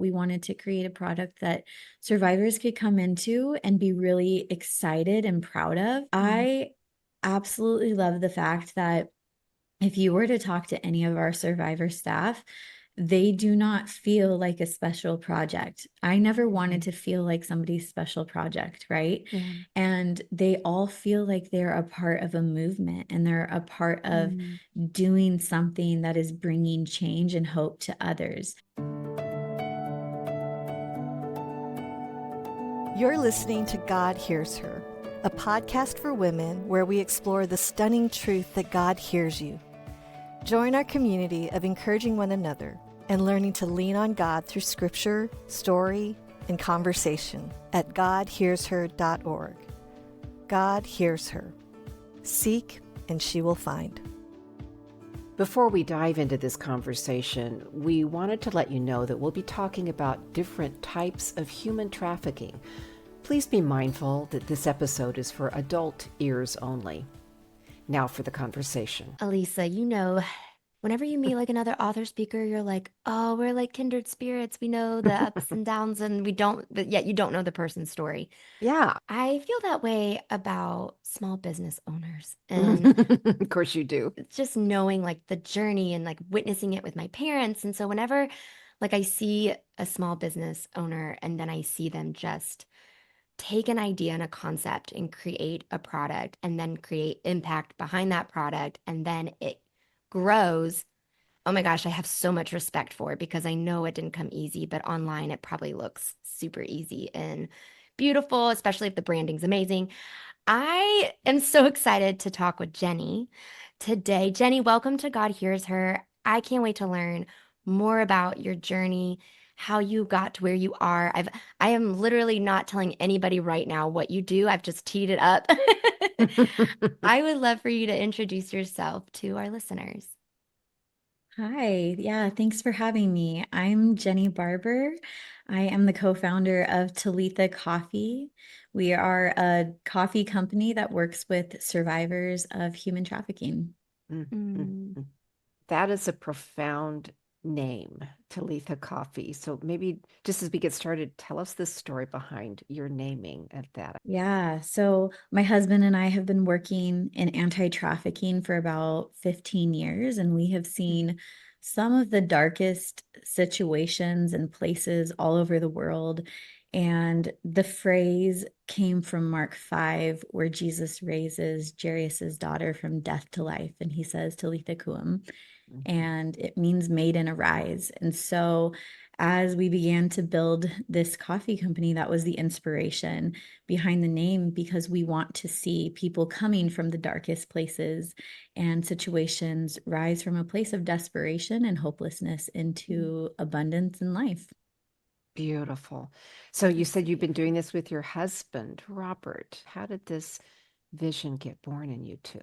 We wanted to create a product that survivors could come into and be really excited and proud of. I absolutely love the fact that if you were to talk to any of our survivor staff, they do not feel like a special project. I never wanted to feel like somebody's special project, right? Yeah. And they all feel like they're a part of a movement and they're a part of doing something that is bringing change and hope to others. You're listening to God Hears Her, a podcast for women where we explore the stunning truth that God hears you. Join our community of encouraging one another and learning to lean on God through scripture, story, and conversation at godhearsher.org. God hears her. Seek and she will find. Before we dive into this conversation, we wanted to let you know that we'll be talking about different types of human trafficking. Please be mindful that this episode is for adult ears only. Now for the conversation. Elisa, whenever you meet like another author speaker, you're like, oh, we're like kindred spirits. We know the ups and downs and but yet you don't know the person's story. Yeah. I feel that way about small business owners and Of course you do. just knowing like the journey and like witnessing it with my parents. And so whenever like I see a small business owner and then I see them just take an idea and a concept and create a product and then create impact behind that product and then it grows. Oh my gosh, I have so much respect for it because I know it didn't come easy, but online it probably looks super easy and beautiful, especially if the branding's amazing. I am so excited to talk with Jenny today. Jenny, welcome to God Hears Her. I can't wait to learn more about your journey, how you got to where you are. I am literally not telling anybody right now what you do. I've just teed it up. I would love for you to introduce yourself to our listeners. Hi. Yeah, thanks for having me. I'm Jenny Barber. I am the co-founder of Talitha Coffee. We are a coffee company that works with survivors of human trafficking. Mm. That is a profound name, Talitha Coffee. So maybe just as we get started, tell us the story behind your naming of that. Yeah, so my husband and I have been working in anti-trafficking for about 15 years, and we have seen some of the darkest situations and places all over the world. And the phrase came from Mark 5, where Jesus raises Jairus's daughter from death to life, and he says, Talitha koum, and it means maiden arise. And so as we began to build this coffee company, that was the inspiration behind the name, because we want to see people coming from the darkest places and situations rise from a place of desperation and hopelessness into abundance and life. Beautiful. So you said you've been doing this with your husband, Robert. How did this vision get born in you two?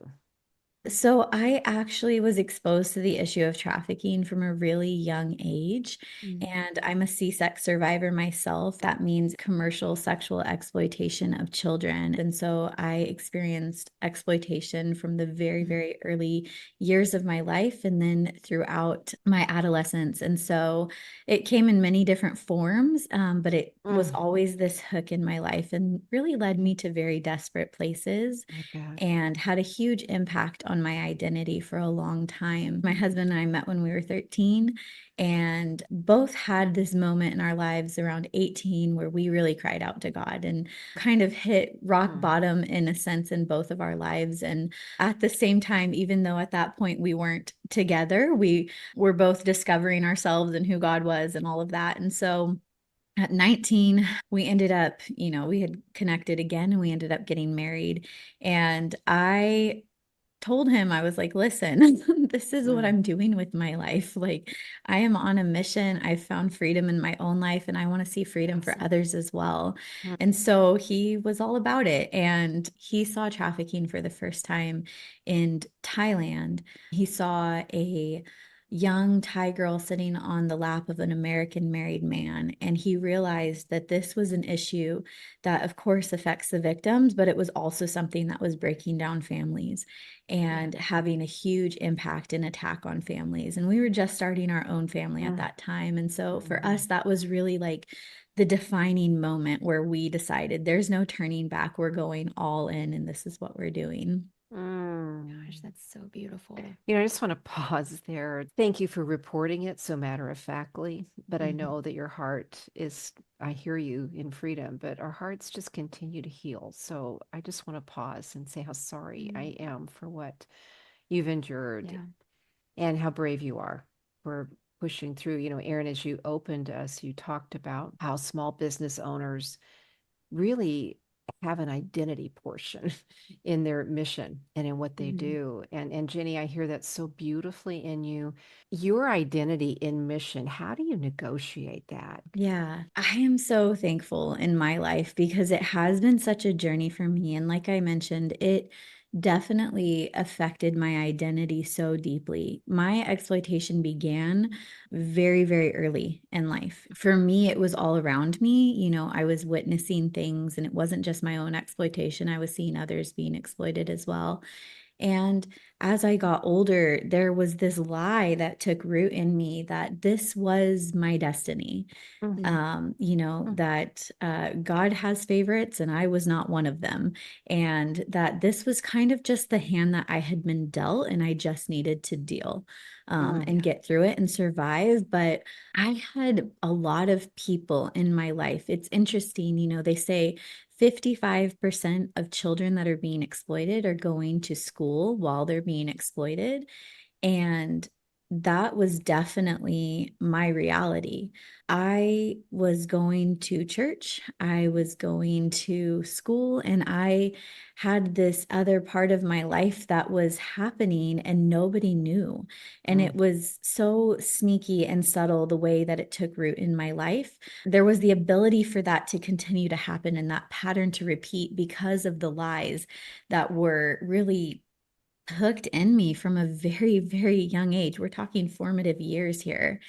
So I actually was exposed to the issue of trafficking from a really young age, and I'm a C-sex survivor myself. That means commercial sexual exploitation of children. And so I experienced exploitation from the very, very early years of my life and then throughout my adolescence. And so it came in many different forms, but it was always this hook in my life and really led me to very desperate places and had a huge impact on my identity for a long time. My husband and I met when we were 13 and both had this moment in our lives around 18 where we really cried out to God and kind of hit rock bottom in a sense in both of our lives. And at the same time, even though at that point we weren't together, we were both discovering ourselves and who God was and all of that. And so at 19, we ended up, we had connected again and we ended up getting married. And I told him, I was like, listen, this is what I'm doing with my life. Like, I am on a mission. I've found freedom in my own life and I want to see freedom for others as well. And so he was all about it. And he saw trafficking for the first time in Thailand. He saw a young Thai girl sitting on the lap of an American married man. And he realized that this was an issue that, of course, affects the victims, but it was also something that was breaking down families and having a huge impact and attack on families. And we were just starting our own family at that time. And so for us, that was really like the defining moment where we decided there's no turning back. We're going all in, and this is what we're doing. Gosh, that's so beautiful. You know, I just want to pause there. Thank you for reporting it so matter-of-factly, but I know that your heart is, I hear you in freedom, but our hearts just continue to heal. So I just want to pause and say how sorry I am for what you've endured and how brave you are for pushing through. You know, Eryn, as you opened us, you talked about how small business owners really have an identity portion in their mission and in what they do. And Jenny, I hear that so beautifully in you. Your identity in mission, how do you negotiate that? Yeah, I am so thankful in my life because it has been such a journey for me. And like I mentioned, it definitely affected my identity so deeply. My exploitation began very, very early in life. For me, it was all around me. You know, I was witnessing things, and it wasn't just my own exploitation. I was seeing others being exploited as well. And as I got older, there was this lie that took root in me that this was my destiny. That God has favorites and I was not one of them. And that this was kind of just the hand that I had been dealt, and I just needed to deal and get through it and survive. But I had a lot of people in my life. It's interesting, they say 55% of children that are being exploited are going to school while they're being exploited. And that was definitely my reality. I was going to church, I was going to school, and I had this other part of my life that was happening and nobody knew. And it was so sneaky and subtle the way that it took root in my life. There was the ability for that to continue to happen and that pattern to repeat because of the lies that were really hooked in me from a very, very young age. We're talking formative years here.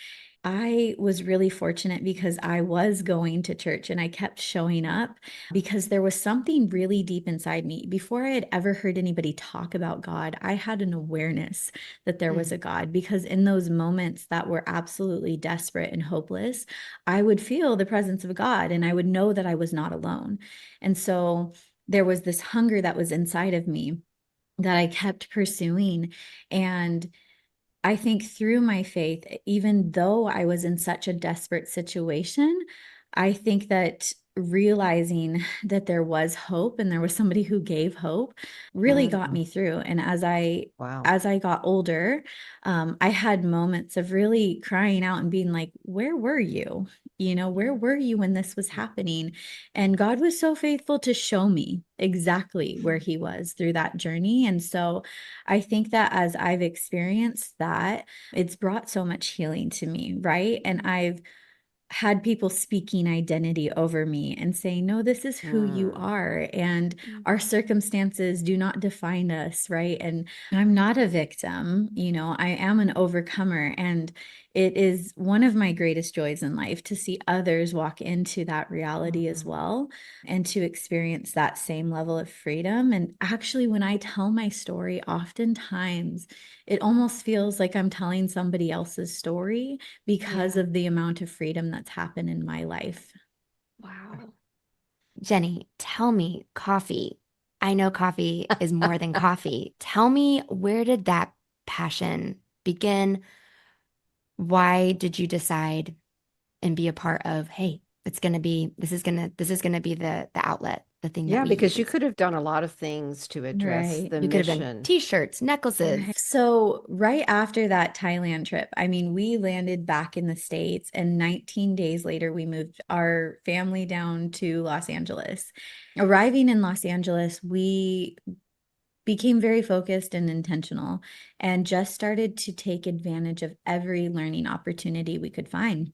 I was really fortunate because I was going to church and I kept showing up because there was something really deep inside me. Before I had ever heard anybody talk about God, I had an awareness that there was a God, because in those moments that were absolutely desperate and hopeless, I would feel the presence of God and I would know that I was not alone. And so there was this hunger that was inside of me that I kept pursuing. And I think through my faith, even though I was in such a desperate situation, I think that realizing that there was hope and there was somebody who gave hope really got me through. And as I got older, I had moments of really crying out and being like, where were you? Where were you when this was happening? And God was so faithful to show me exactly where he was through that journey. And so I think that as I've experienced that, it's brought so much healing to me, right? And I've had people speaking identity over me and saying, no, this is who you are. And our circumstances do not define us, right? And I'm not a victim, I am an overcomer. And it is one of my greatest joys in life to see others walk into that reality as well and to experience that same level of freedom. And actually, when I tell my story, oftentimes it almost feels like I'm telling somebody else's story because of the amount of freedom that's happened in my life. Wow. Jenny, tell me, coffee. I know coffee is more than coffee. Tell me, where did that passion begin? Why did you decide and be a part of, hey, this is gonna be the outlet, the thing that we because use. you could have done a lot of things to address Right. the You could have done mission. t-shirts, necklaces. Right. So right after that Thailand trip, we landed back in the States, and 19 days later, we moved our family down to Los Angeles. Arriving in Los Angeles, we became very focused and intentional and just started to take advantage of every learning opportunity we could find.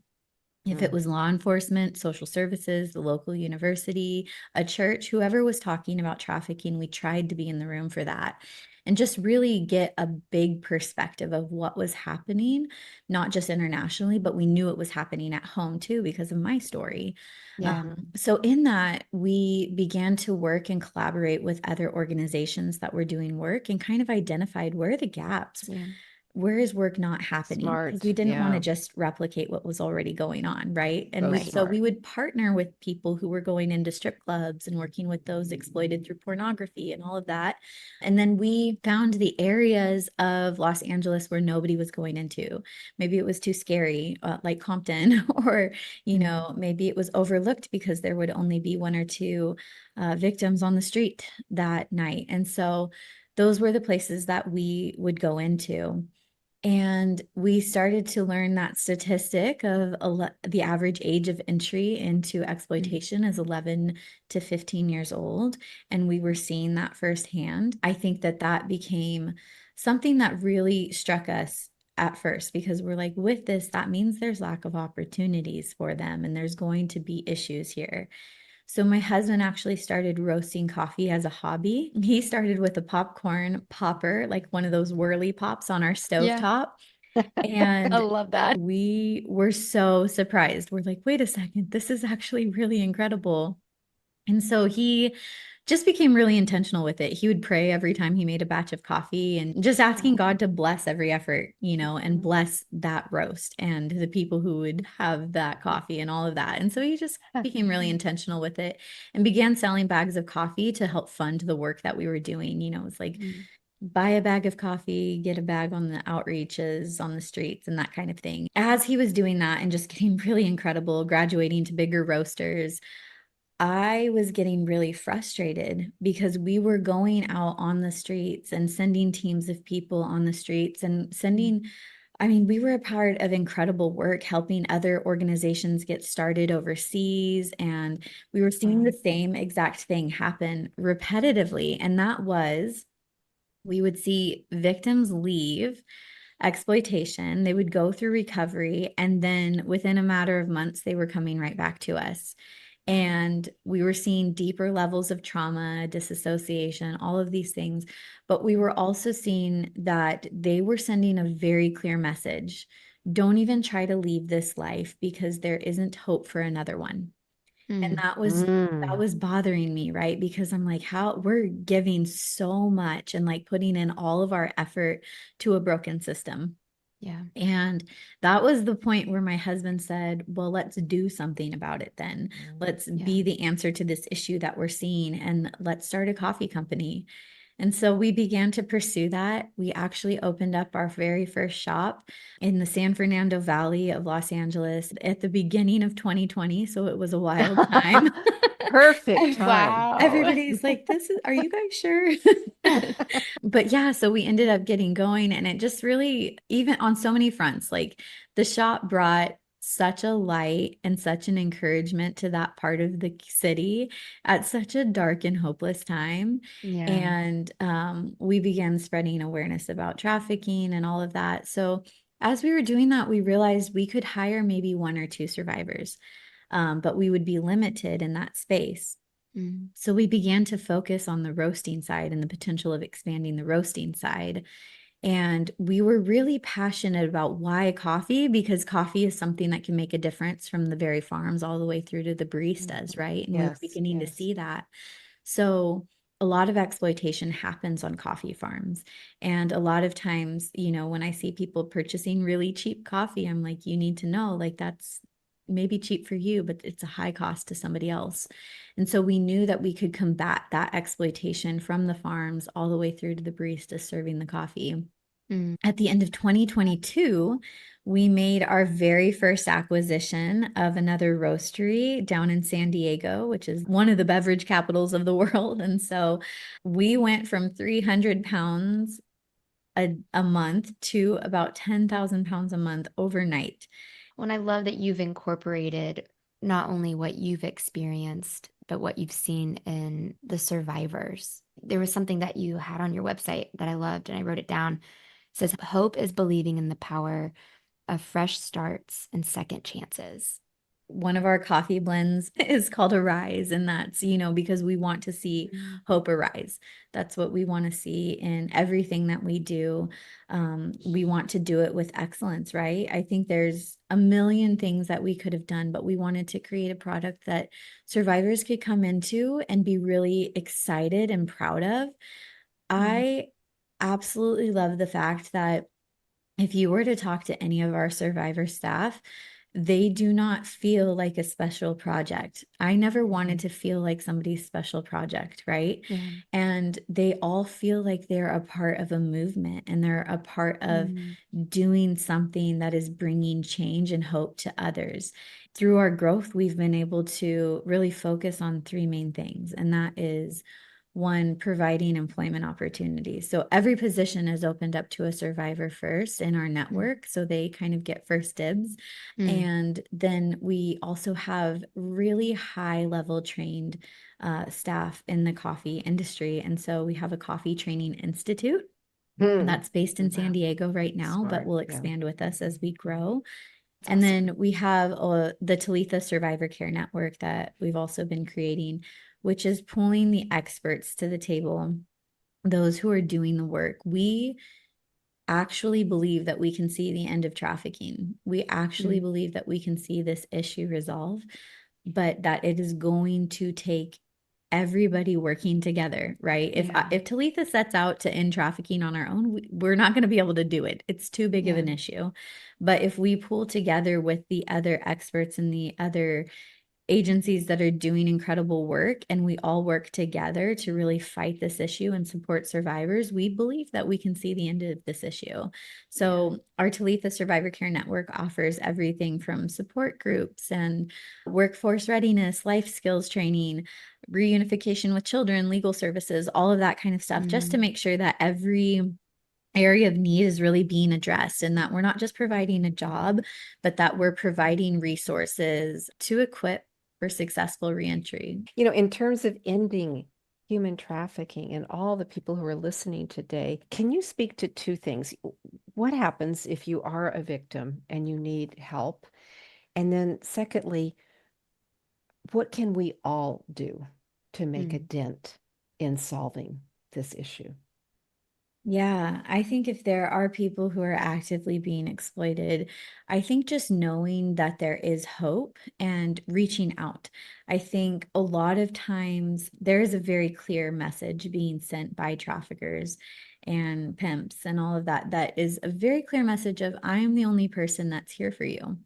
If it was law enforcement, social services, the local university, a church, whoever was talking about trafficking, we tried to be in the room for that. and just really get a big perspective of what was happening, not just internationally, but we knew it was happening at home too because of my story. Yeah. So in that, we began to work and collaborate with other organizations that were doing work and kind of identified where are the gaps. Yeah. Where is work not happening? Because we Smart. didn't want to Yeah. just replicate what was already going on, right? And So so smart. we would partner with people who were going into strip clubs and working with those exploited through pornography and all of that. And then we found the areas of Los Angeles where nobody was going into. Maybe it was too scary, like Compton, or, maybe it was overlooked because there would only be one or two victims on the street that night. And so those were the places that we would go into. And we started to learn that statistic of the average age of entry into exploitation is 11 to 15 years old. And we were seeing that firsthand. I think that became something that really struck us at first because we're like, with this, that means there's lack of opportunities for them and there's going to be issues here. So my husband actually started roasting coffee as a hobby. He started with a popcorn popper, like one of those whirly pops on our stovetop. And I love that. we were so surprised. We're like, wait a second, this is actually really incredible. And so he just became really intentional with it. He would pray every time he made a batch of coffee and just asking God to bless every effort, and bless that roast and the people who would have that coffee and all of that. And so he just became really intentional with it and began selling bags of coffee to help fund the work that we were doing. It's like, buy a bag of coffee, get a bag on the outreaches on the streets and that kind of thing. As he was doing that and just getting really incredible, graduating to bigger roasters, I was getting really frustrated because we were going out on the streets and sending teams of people on the streets and we were a part of incredible work helping other organizations get started overseas. And we were seeing the same exact thing happen repetitively. And that was, we would see victims leave exploitation, they would go through recovery, and then within a matter of months, they were coming right back to us. And we were seeing deeper levels of trauma, disassociation, all of these things. But we were also seeing that they were sending a very clear message. Don't even try to leave this life because there isn't hope for another one. And that was bothering me, right? Because I'm like, how we're giving so much and like putting in all of our effort to a broken system. Yeah. And that was the point where my husband said, well, let's do something about it then. Let's be the answer to this issue that we're seeing and let's start a coffee company. And so we began to pursue that. We actually opened up our very first shop in the San Fernando Valley of Los Angeles at the beginning of 2020. So it was a wild time. Perfect time. Wow. Everybody's like, are you guys sure? But yeah, so we ended up getting going and it just really, even on so many fronts, like the shop brought such a light and such an encouragement to that part of the city at such a dark and hopeless time. Yeah. And we began spreading awareness about trafficking and all of that. So as we were doing that, we realized we could hire maybe one or two survivors, but we would be limited in that space. So we began to focus on the roasting side and the potential of expanding the roasting side. And we were really passionate about why coffee, because coffee is something that can make a difference from the very farms all the way through to the baristas, right? And we were beginning to see that. So a lot of exploitation happens on coffee farms. And a lot of times, when I see people purchasing really cheap coffee, I'm like, you need to know, like, that's maybe cheap for you, but it's a high cost to somebody else. And so we knew that we could combat that exploitation from the farms all the way through to the barista serving the coffee. At the end of 2022, we made our very first acquisition of another roastery down in San Diego, which is one of the beverage capitals of the world. And so we went from 300 pounds a month to about 10,000 pounds a month overnight. Well, and I love that you've incorporated not only what you've experienced, but what you've seen in the survivors. There was something that you had on your website that I loved, and I wrote it down. It says, hope is believing in the power of fresh starts and second chances. one of our coffee blends is called Arise. And that's, because we want to see hope arise. That's what we want to see in everything that we do. We want to do it with excellence, right? I think there's a million things that we could have done, but we wanted to create a product that survivors could come into and be really excited and proud of. I absolutely love the fact that if you were to talk to any of our survivor staff, they do not feel like a special project. I never wanted to feel like somebody's special project, right? Yeah. And they all feel like they're a part of a movement and they're a part of doing something that is bringing change and hope to others. Through our growth, we've been able to really focus on three main things, and that is one, providing employment opportunities. So every position is opened up to a survivor first in our network. So they kind of get first dibs. And then we also have really high level trained staff in the coffee industry. And so we have a coffee training institute that's based in San Diego right now, but will expand with us as we grow. And then we have the Talitha Survivor Care Network that we've also been creating, which is pulling the experts to the table, those who are doing the work. We actually believe that we can see the end of trafficking. We actually believe that we can see this issue resolve, but that it is going to take everybody working together, right? If Talitha sets out to end trafficking on our own, we're not going to be able to do it. It's too big of an issue. But if we pull together with the other experts and the other agencies that are doing incredible work, and we all work together to really fight this issue and support survivors, we believe that we can see the end of this issue. So our Talitha Survivor Care Network offers everything from support groups and workforce readiness, life skills training, reunification with children, legal services, all of that kind of stuff, just to make sure that every area of need is really being addressed, and that we're not just providing a job, but that we're providing resources to equip for successful reentry. In terms of ending human trafficking and all the people who are listening today, can you speak to two things? What happens if you are a victim and you need help? And then secondly, what can we all do to make a dent in solving this issue? Yeah, I think if there are people who are actively being exploited, I think just knowing that there is hope and reaching out. I think a lot of times there is a very clear message being sent by traffickers and pimps and all of that. That is a very clear message of, I am the only person that's here for you.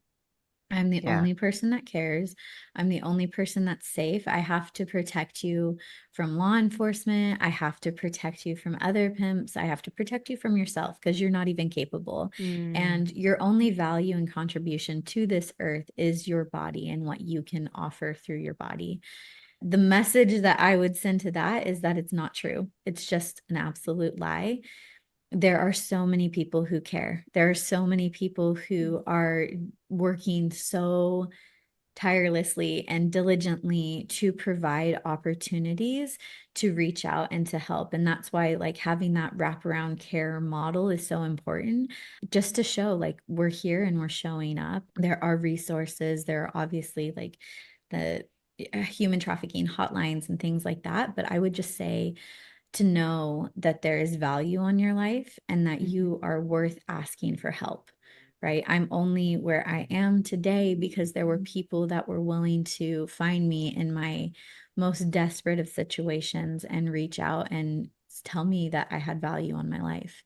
I'm the only person that cares. I'm the only person that's safe. I have to protect you from law enforcement. I have to protect you from other pimps. I have to protect you from yourself because you're not even capable. And your only value and contribution to this earth is your body and what you can offer through your body. The message that I would send to that is that it's not true. It's just an absolute lie. There are so many people who care. There are so many people who are working so tirelessly and diligently to provide opportunities to reach out and to help. And that's why having that wraparound care model is so important, just to show we're here and we're showing up. There are resources. There are obviously the human trafficking hotlines and things like that. But I would just say, to know that there is value on your life and that you are worth asking for help, right? I'm only where I am today because there were people that were willing to find me in my most desperate of situations and reach out and tell me that I had value on my life.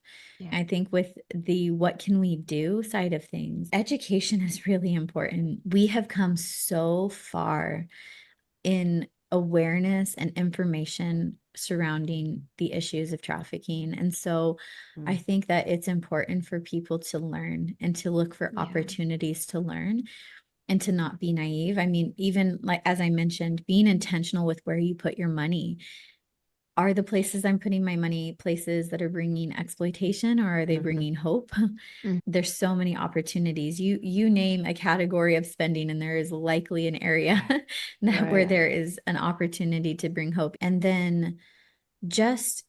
I think with the what can we do side of things, education is really important. We have come so far in awareness and information surrounding the issues of trafficking. And so I think that it's important for people to learn and to look for opportunities to learn and to not be naive. I mean, even as I mentioned, being intentional with where you put your money. Are the places I'm putting my money places that are bringing exploitation, or are they bringing hope? There's so many opportunities. You name a category of spending and there is likely an area where there is an opportunity to bring hope. And then just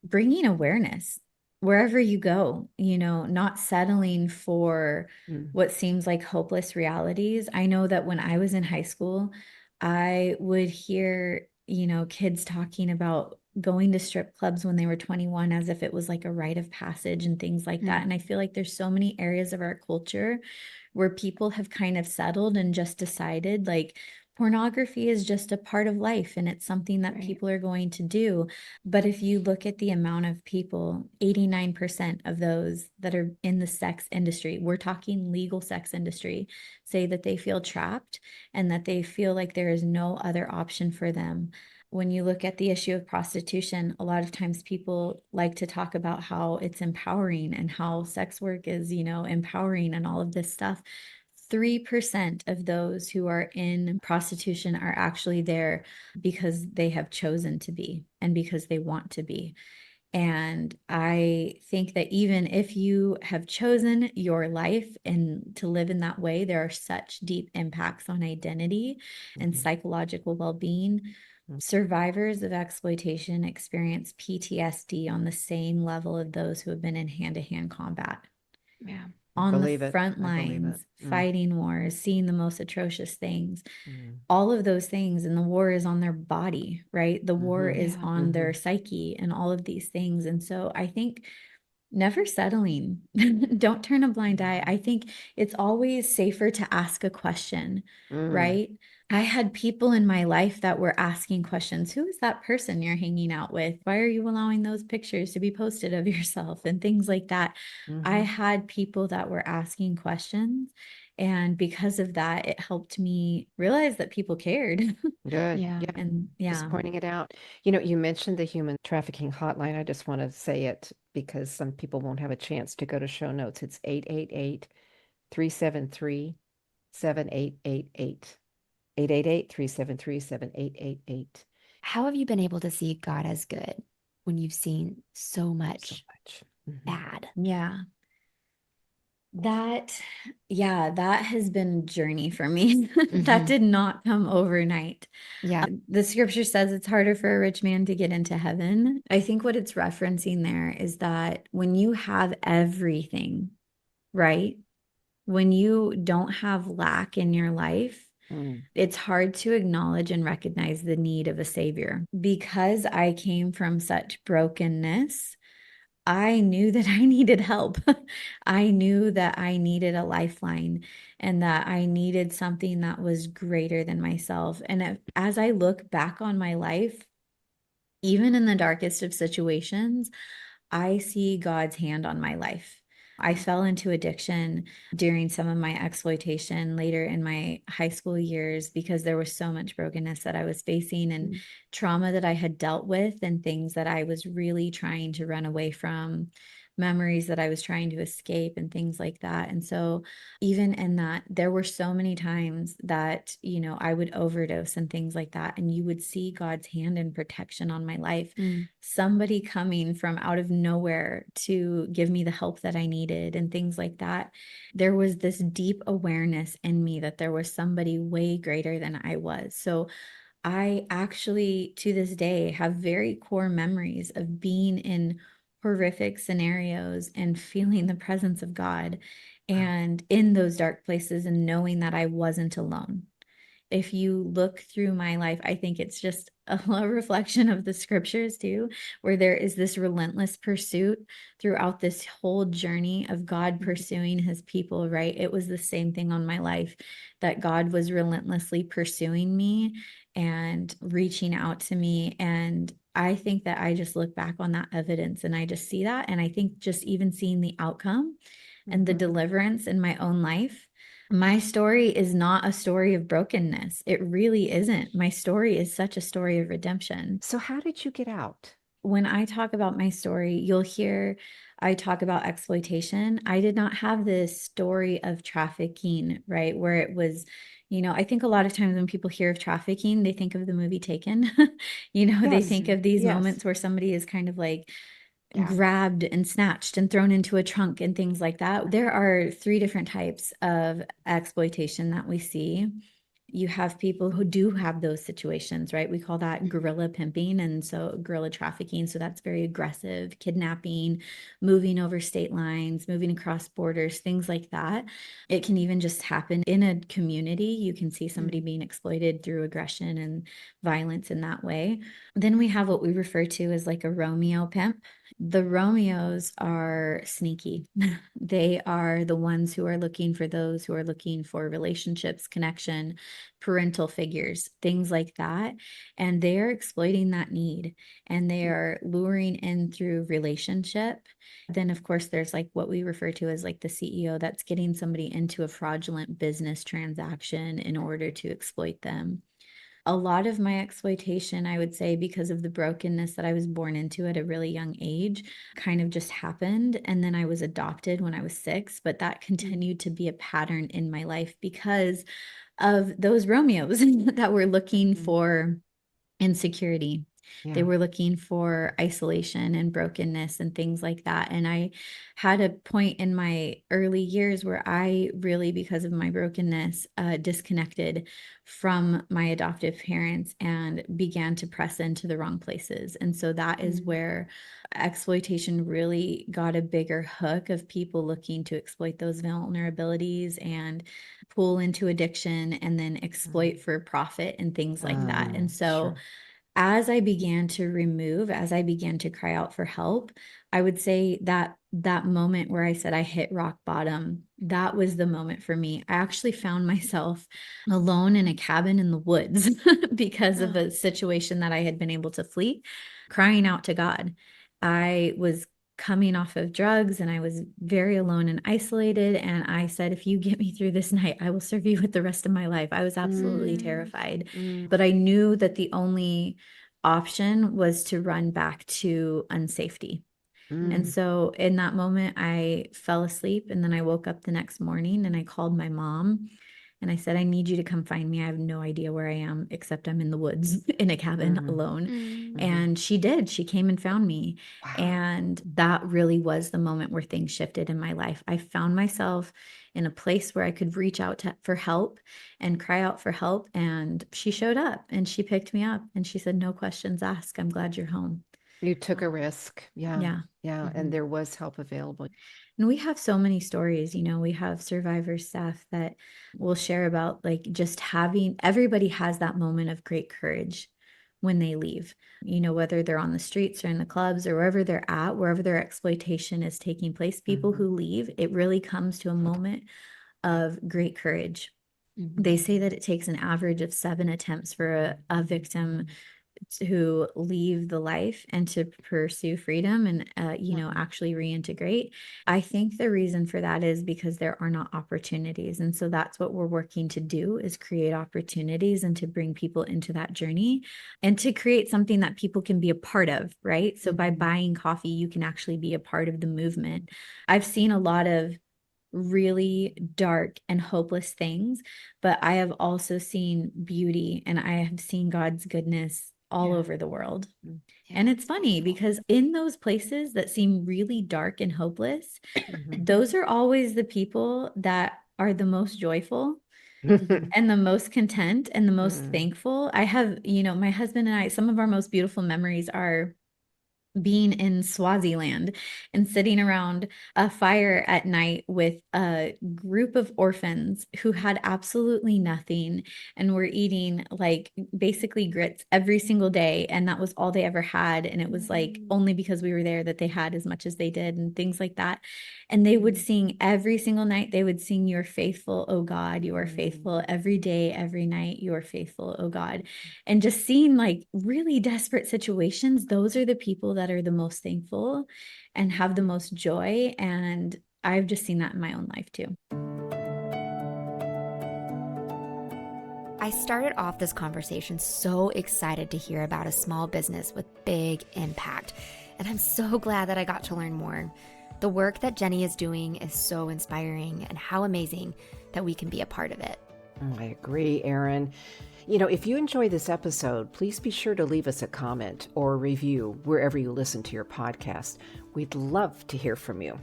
bringing awareness. wherever you go, not settling for Mm. what seems like hopeless realities. I know that when I was in high school, I would hear, kids talking about going to strip clubs when they were 21 as if it was like a rite of passage and things like that. And I feel like there's so many areas of our culture where people have kind of settled and just decided like pornography is just a part of life and it's something that people are going to do. But if you look at the amount of people, 89% of those that are in the sex industry, we're talking legal sex industry, say that they feel trapped and that they feel like there is no other option for them. When you look at the issue of prostitution, a lot of times people like to talk about how it's empowering and how sex work is, empowering and all of this stuff. 3% of those who are in prostitution are actually there because they have chosen to be and because they want to be. And I think that even if you have chosen your life and to live in that way, there are such deep impacts on identity and psychological well-being. Survivors of exploitation experience PTSD on the same level of those who have been in hand-to-hand combat. Yeah. On the Believe it. front I believe lines, it. fighting wars, seeing the most atrocious things, Mm. all of those things. And the war is on their body, right? The war is Yeah. on their psyche and all of these things. And so I think never settling. Don't turn a blind eye. I think it's always safer to ask a question, right? I had people in my life that were asking questions. Who is that person you're hanging out with? Why are you allowing those pictures to be posted of yourself and things like that? I had people that were asking questions. And because of that, it helped me realize that people cared. Good. Yeah. Yeah. And Just yeah. pointing it out. You mentioned the human trafficking hotline. I just want to say it because some people won't have a chance to go to show notes. It's 888-373-7888. 888-373-7888. How have you been able to see God as good when you've seen so So much much. bad? Yeah. That has been a journey for me. That did not come overnight. Yeah. The scripture says it's harder for a rich man to get into heaven. I think what it's referencing there is that when you have everything, right? When you don't have lack in your life, it's hard to acknowledge and recognize the need of a savior. Because I came from such brokenness, I knew that I needed help. I knew that I needed a lifeline and that I needed something that was greater than myself. And as I look back on my life, even in the darkest of situations, I see God's hand on my life. I fell into addiction during some of my exploitation later in my high school years because there was so much brokenness that I was facing and trauma that I had dealt with and things that I was really trying to run away from, memories that I was trying to escape and things like that. And so even in that, there were so many times that, I would overdose and things like that. And you would see God's hand and protection on my life. Somebody coming from out of nowhere to give me the help that I needed and things like that. There was this deep awareness in me that there was somebody way greater than I was. So I actually, to this day, have very core memories of being in horrific scenarios and feeling the presence of God and in those dark places and knowing that I wasn't alone. If you look through my life, I think it's just a reflection of the scriptures too, where there is this relentless pursuit throughout this whole journey of God pursuing his people, right? It was the same thing on my life, that God was relentlessly pursuing me and reaching out to me. And I think that I just look back on that evidence and I just see that. And I think just even seeing the outcome and the deliverance in my own life. My story is not a story of brokenness. It really isn't. My story is such a story of redemption. So how did you get out? When I talk about my story, you'll hear I talk about exploitation. I did not have this story of trafficking, right? Where it was, I think a lot of times when people hear of trafficking, they think of the movie Taken. They Yes. think of these Yes. moments where somebody is kind of like Yeah. grabbed and snatched and thrown into a trunk and things like that. There are 3 different types of exploitation that we see. You have people who do have those situations, right? We call that guerrilla pimping. And so guerrilla trafficking. So that's very aggressive, kidnapping, moving over state lines, moving across borders, things like that. It can even just happen in a community. You can see somebody being exploited through aggression and violence in that way. Then we have what we refer to as like a Romeo pimp. The Romeos are sneaky. They are the ones who are looking for those who are looking for relationships, connection, parental figures, things like that. And they're exploiting that need and they are luring in through relationship. Then, of course, there's like what we refer to as like the CEO that's getting somebody into a fraudulent business transaction in order to exploit them. A lot of my exploitation, I would say, because of the brokenness that I was born into at a really young age, kind of just happened. And then I was adopted when I was 6, but that continued to be a pattern in my life because of those Romeos that were looking for insecurity. They were looking for isolation and brokenness and things like that. And I had a point in my early years where I really, because of my brokenness, disconnected from my adoptive parents and began to press into the wrong places. And so that is where exploitation really got a bigger hook of people looking to exploit those vulnerabilities and pull into addiction and then exploit for profit and things like that. And so as I began to remove, as I began to cry out for help, I would say that that moment where I said I hit rock bottom, that was the moment for me. I actually found myself alone in a cabin in the woods because of a situation that I had been able to flee, crying out to God. I was coming off of drugs and I was very alone and isolated. And I said, if you get me through this night, I will serve you with the rest of my life. I was absolutely terrified, but I knew that the only option was to run back to unsafety. And so in that moment, I fell asleep and then I woke up the next morning and I called my mom and I said, I need you to come find me. I have no idea where I am, except I'm in the woods in a cabin alone. And she did. She came and found me. And that really was the moment where things shifted in my life. I found myself in a place where I could reach out for help and cry out for help. And she showed up and she picked me up and she said, no questions asked. I'm glad you're home. You took a risk. Yeah. Yeah. And there was help available. And we have so many stories, we have survivor staff that will share about like just everybody has that moment of great courage when they leave, whether they're on the streets or in the clubs or wherever they're at, wherever their exploitation is taking place, people who leave, it really comes to a moment of great courage. They say that it takes an average of 7 attempts for a victim who leave the life and to pursue freedom and, actually reintegrate. I think the reason for that is because there are not opportunities. And so that's what we're working to do is create opportunities and to bring people into that journey and to create something that people can be a part of, right? So by buying coffee, you can actually be a part of the movement. I've seen a lot of really dark and hopeless things, but I have also seen beauty and I have seen God's goodness all over the world. And it's funny because in those places that seem really dark and hopeless, those are always the people that are the most joyful and the most content and the most thankful. I have, my husband and I, some of our most beautiful memories are being in Swaziland and sitting around a fire at night with a group of orphans who had absolutely nothing and were eating like basically grits every single day. And that was all they ever had. And it was like only because we were there that they had as much as they did and things like that. And they would sing every single night. They would sing, "You are faithful, oh God, you are faithful every day, every night. You are faithful, oh God." And just seeing like really desperate situations, those are the people that are the most thankful and have the most joy. And I've just seen that in my own life too. I started off this conversation so excited to hear about a small business with big impact. And I'm so glad that I got to learn more. The work that Jenny is doing is so inspiring, and how amazing that we can be a part of it. I agree, Eryn. If you enjoy this episode, please be sure to leave us a comment or a review wherever you listen to your podcast. We'd love to hear from you.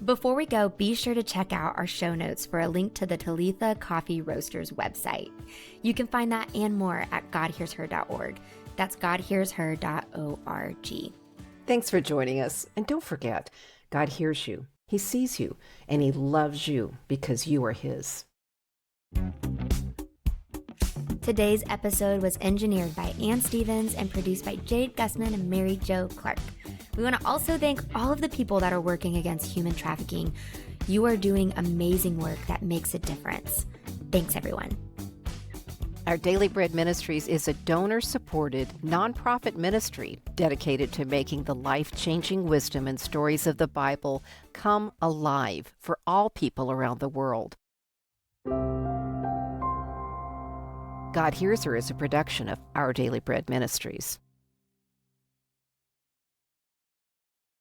Before we go, be sure to check out our show notes for a link to the Talitha Coffee Roasters website. You can find that and more at godhearsher.org. That's godhearsher.org. Thanks for joining us. And don't forget, God hears you, He sees you, and He loves you because you are His. Today's episode was engineered by Ann Stevens and produced by Jade Gussman and Mary Jo Clark. We want to also thank all of the people that are working against human trafficking. You are doing amazing work that makes a difference. Thanks, everyone. Our Daily Bread Ministries is a donor-supported, nonprofit ministry dedicated to making the life-changing wisdom and stories of the Bible come alive for all people around the world. God Hears Her is a production of Our Daily Bread Ministries.